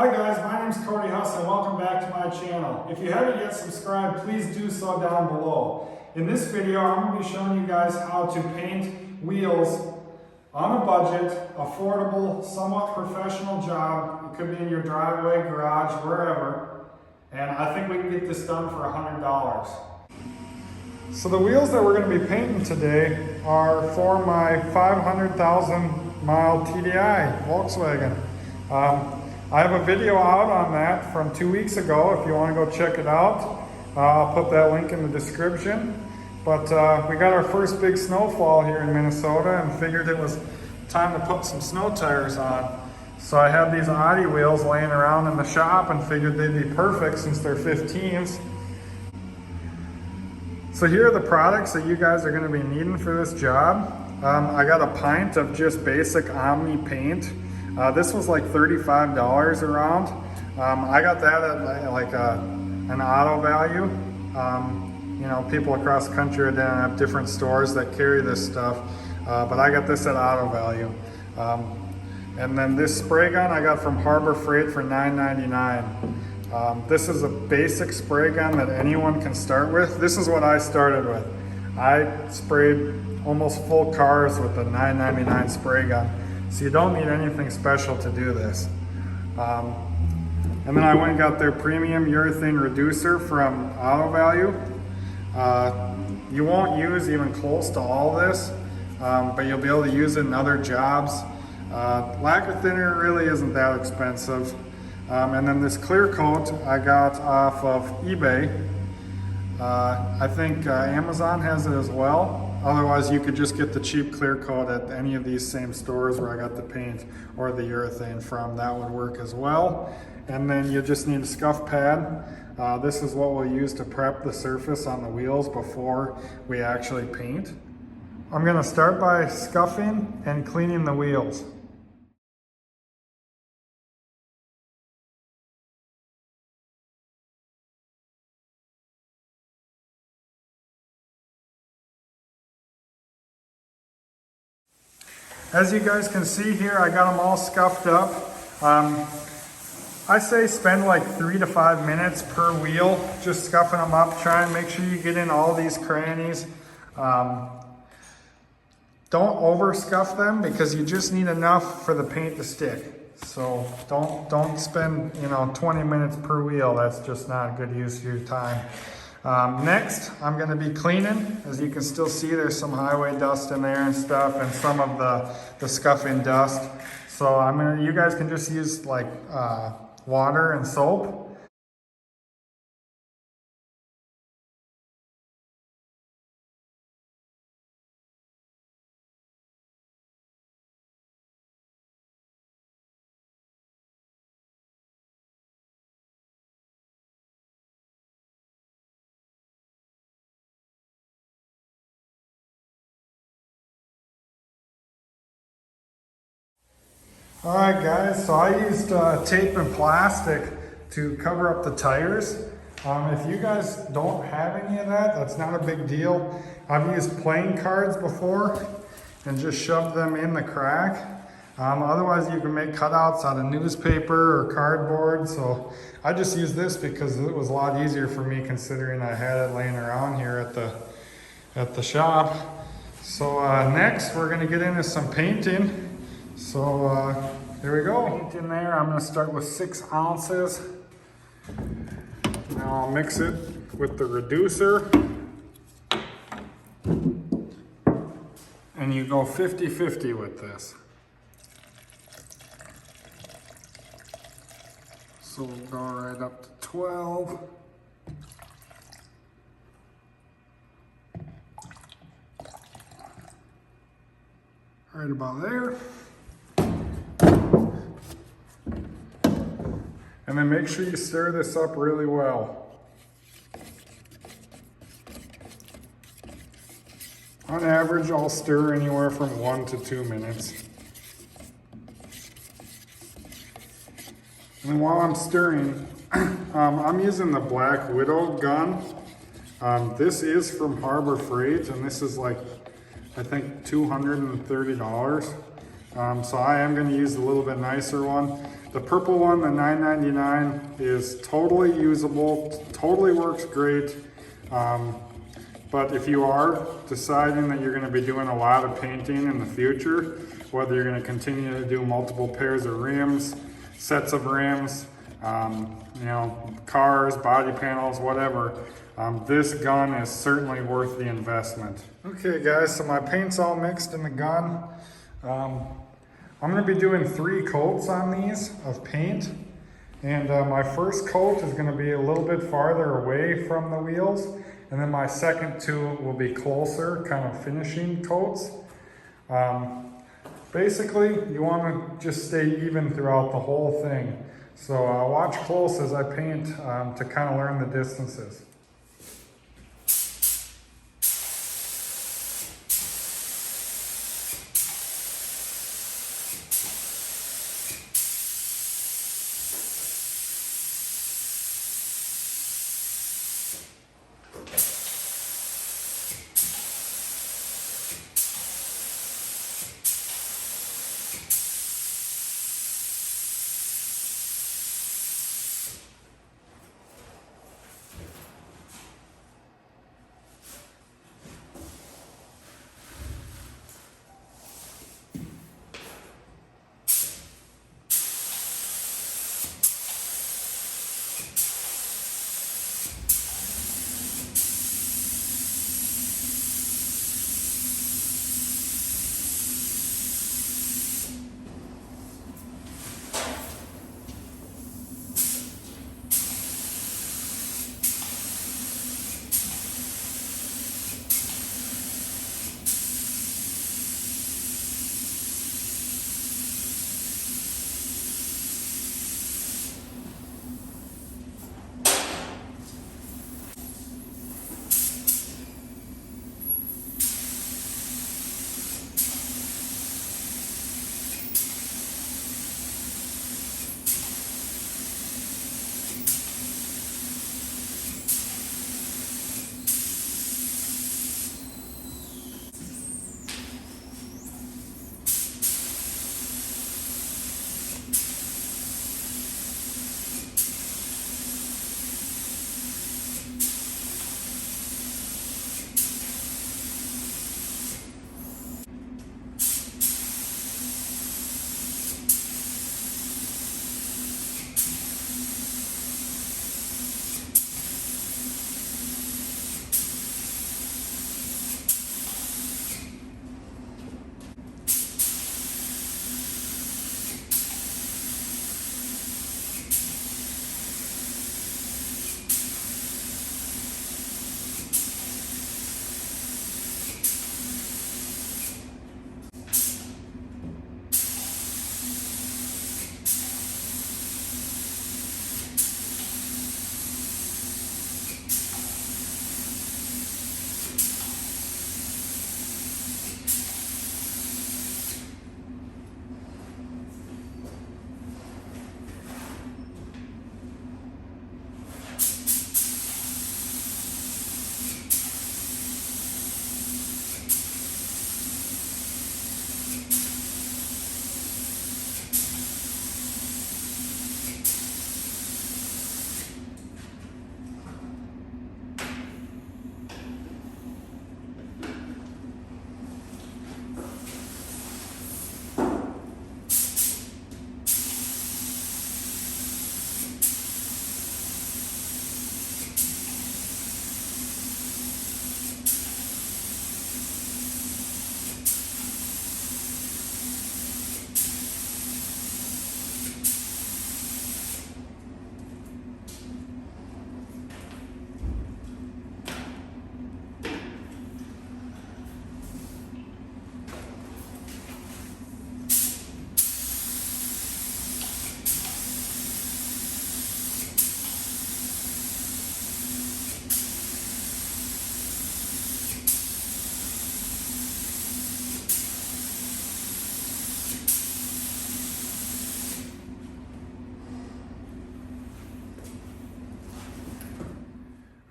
Hi guys, my name is Cody Huss and welcome back to my channel. If you haven't yet subscribed, please do so down below. In this video, I'm going to be showing you guys how to paint wheels on a budget, affordable, somewhat professional job. It could be in your driveway, garage, wherever. And I think we can get this done for $100. So the wheels that we're going to be painting today are for my 500,000 mile TDI Volkswagen. I have a video out on that from 2 weeks ago if you want to go check it out. I'll put that link in the description. But we got our first big snowfall here in Minnesota and figured it was time to put some snow tires on. So I had these Audi wheels laying around in the shop and figured they'd be perfect since they're 15s. So here are the products that you guys are going to be needing for this job. I got a pint of just basic Omni paint. This was like $35 around. I got that at like an auto value. You know, people across the country have different stores that carry this stuff, but I got this at auto value. And then this spray gun I got from Harbor Freight for $9.99. This is a basic spray gun that anyone can start with. This is what I started with. I sprayed almost full cars with a $9.99 spray gun. So you don't need anything special to do this. And then I went and got their premium urethane reducer from Auto Value. You won't use even close to all this, but you'll be able to use it in other jobs. Lacquer thinner really isn't that expensive. And then this clear coat I got off of eBay. I think Amazon has it as well. Otherwise, you could just get the cheap clear coat at any of these same stores where I got the paint or the urethane from. That would work as well. And then you just need a scuff pad. This is what we'll use to prep the surface on the wheels before we actually paint. I'm going to start by scuffing and cleaning the wheels. As you guys can see here, I got them all scuffed up. I say spend like 3 to 5 minutes per wheel just scuffing them up. Try and make sure you get in all these crannies. Don't over scuff them because you just need enough for the paint to stick. So don't spend 20 minutes per wheel. That's just not a good use of your time. Next, I'm going to be cleaning. As you can still see, there's some highway dust in there and stuff, and some of the scuffing dust. So you guys can just use like water and soap. Alright guys, so I used tape and plastic to cover up the tires. If you guys don't have any of that, that's not a big deal. I've used playing cards before and just shoved them in the crack. Otherwise you can make cutouts out of newspaper or cardboard. So I just used this because it was a lot easier for me considering I had it laying around here at the shop. So next we're going to get into some painting. So here we go. Paint in there. I'm going to start with 6 ounces. Now I'll mix it with the reducer. And you go 50-50 with this. So we'll go right up to 12. Right about there. And then make sure you stir this up really well. On average, I'll stir anywhere from 1 to 2 minutes. And while I'm stirring, I'm using the Black Widow gun. This is from Harbor Freight, and this is like, I think, $230. So I am going to use a little bit nicer one. The purple one, the $9.99, is totally usable, totally works great. But if you are deciding that you're going to be doing a lot of painting in the future, whether you're going to continue to do multiple pairs of rims, sets of rims, you know, cars, body panels, whatever, this gun is certainly worth the investment. Okay guys, so my paint's all mixed in the gun. I'm going to be doing 3 coats on these of paint. And my first coat is going to be a little bit farther away from the wheels. And then my second 2 will be closer, kind of finishing coats. Basically, you want to just stay even throughout the whole thing. So watch close as I paint to kind of learn the distances.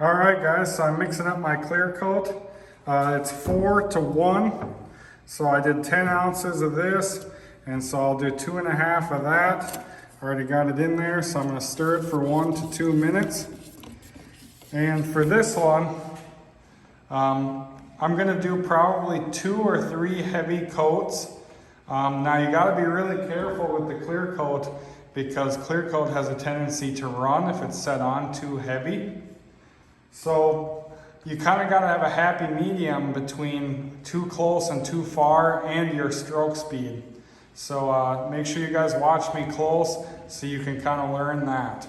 All right, guys, so I'm mixing up my clear coat. It's 4-to-1. So I did 10 ounces of this, and so I'll do 2.5 of that. Already got it in there, so I'm going to stir it for 1 to 2 minutes. And for this one, I'm going to do probably 2 or 3 heavy coats. Now you got to be really careful with the clear coat because clear coat has a tendency to run if it's set on too heavy. So you kind of got to have a happy medium between too close and too far and your stroke speed. So make sure you guys watch me close so you can kind of learn that.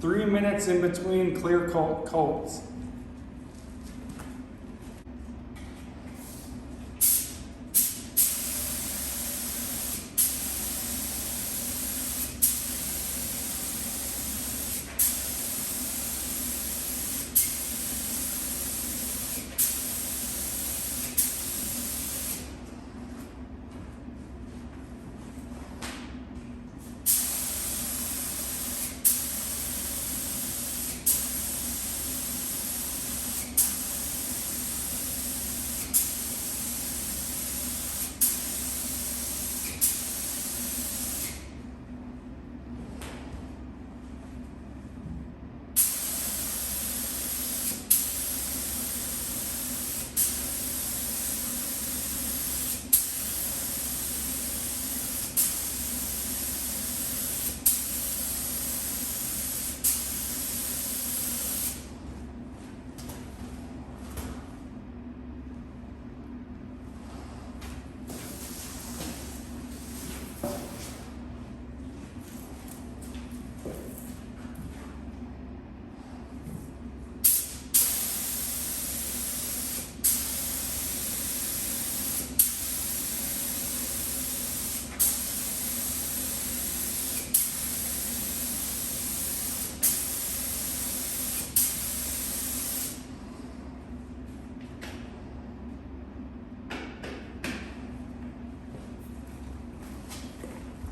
Three minutes in between clear coats.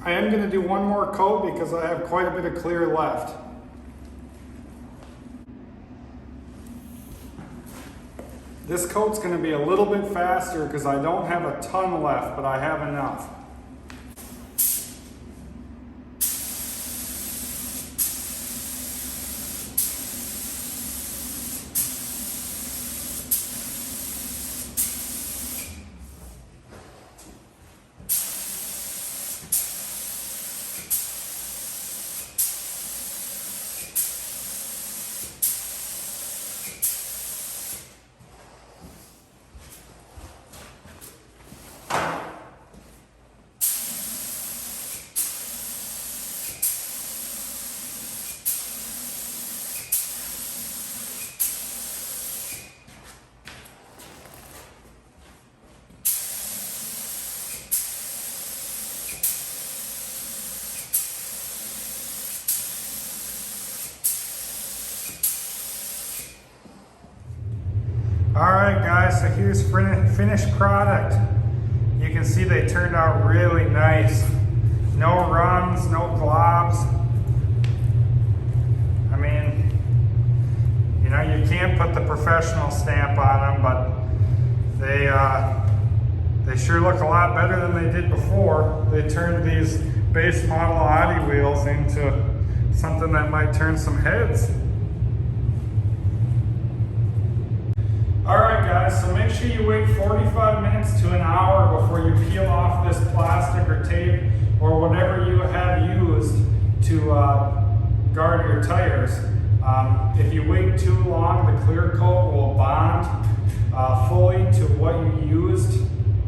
I am going to do one more coat because I have quite a bit of clear left. This coat's going to be a little bit faster because I don't have a ton left, but I have enough. Alright guys, so here's finished product. You can see they turned out really nice. No runs, no globs. I mean, you know, you can't put the professional stamp on them, but they sure look a lot better than they did before. They turned these base model Audi wheels into something that might turn some heads. Alright guys, so make sure you wait 45 minutes to an hour before you peel off this plastic or tape or whatever you have used to guard your tires. If you wait too long, the clear coat will bond fully to what you used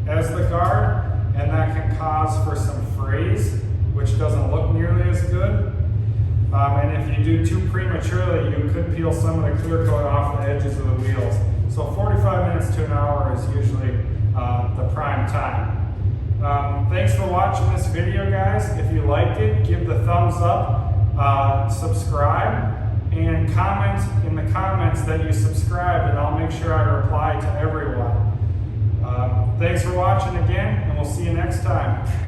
as the guard, and that can cause for some frays, which doesn't look nearly as good. And if you do too prematurely, you could peel some of the clear coat off the edges of the wheels. So 45 minutes to an hour is usually the prime time. Thanks for watching this video, guys. If you liked it, give the thumbs up, subscribe, and comment in the comments that you subscribed, and I'll make sure I reply to everyone. Thanks for watching again, and we'll see you next time.